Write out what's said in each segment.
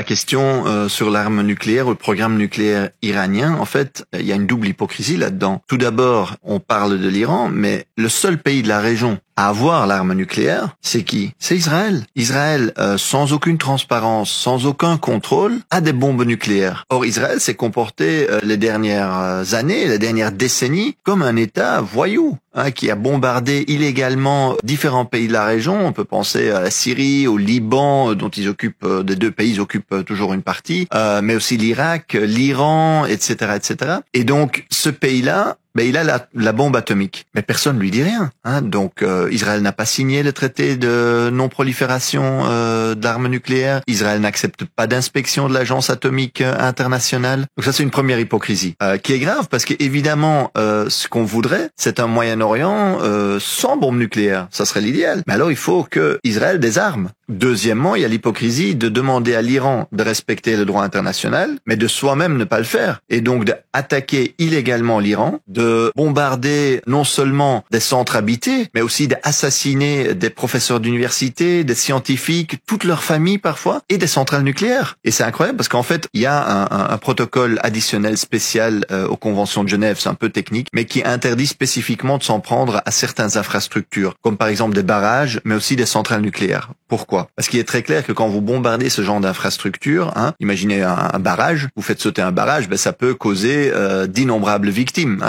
La question sur l'arme nucléaire ou le programme nucléaire iranien, en fait, il y a une double hypocrisie là-dedans. Tout d'abord, on parle de l'Iran, mais le seul pays de la région à avoir l'arme nucléaire, c'est qui? C'est Israël. Israël, sans aucune transparence, sans aucun contrôle, a des bombes nucléaires. Or, Israël s'est comporté les dernières années, les dernières décennies, comme un État voyou, qui a bombardé illégalement différents pays de la région. On peut penser à la Syrie, au Liban, dont des deux pays occupent toujours une partie, mais aussi l'Irak, l'Iran, etc., etc. Et donc, ce pays-là, il a la bombe atomique, mais personne lui dit rien. Donc Israël n'a pas signé le traité de non-prolifération d'armes nucléaires. Israël n'accepte pas d'inspection de l'agence atomique internationale. Donc ça, c'est une première hypocrisie qui est grave parce que évidemment, ce qu'on voudrait, c'est un Moyen-Orient sans bombe nucléaire. Ça serait l'idéal. Mais alors, il faut que Israël des armes. Deuxièmement, il y a l'hypocrisie de demander à l'Iran de respecter le droit international, mais de soi-même ne pas le faire. Et donc d'attaquer illégalement l'Iran, de bombarder non seulement des centres habités, mais aussi d'assassiner des professeurs d'université, des scientifiques, toute leur famille parfois, et des centrales nucléaires. Et c'est incroyable parce qu'en fait, il y a un protocole additionnel spécial aux conventions de Genève, c'est un peu technique, mais qui interdit spécifiquement de s'en prendre à certaines infrastructures, comme par exemple des barrages, mais aussi des centrales nucléaires. Pourquoi? Parce qu'il est très clair que quand vous bombardez ce genre d'infrastructure, imaginez un barrage, vous faites sauter un barrage, ça peut causer d'innombrables victimes.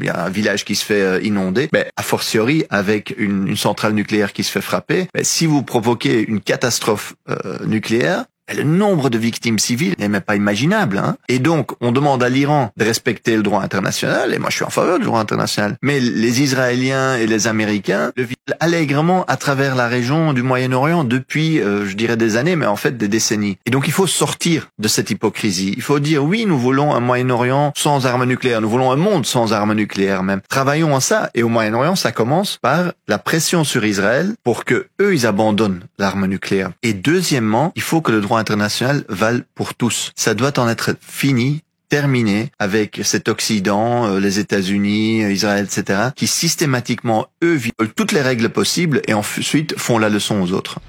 Il y a un village qui se fait inonder. A fortiori, avec une centrale nucléaire qui se fait frapper, si vous provoquez une catastrophe nucléaire, le nombre de victimes civiles n'est même pas imaginable. Et donc, on demande à l'Iran de respecter le droit international, et moi je suis en faveur du droit international. Mais les Israéliens et les Américains le vivent allègrement à travers la région du Moyen-Orient depuis, je dirais des années, mais en fait des décennies. Et donc, il faut sortir de cette hypocrisie. Il faut dire, oui, nous voulons un Moyen-Orient sans armes nucléaires. Nous voulons un monde sans armes nucléaires même. Travaillons à ça. Et au Moyen-Orient, ça commence par la pression sur Israël pour que eux, ils abandonnent l'arme nucléaire. Et deuxièmement, il faut que le droit international vale pour tous. Ça doit en être fini, terminé avec cet Occident, les États-Unis, Israël, etc., qui systématiquement, eux, violent toutes les règles possibles et ensuite font la leçon aux autres.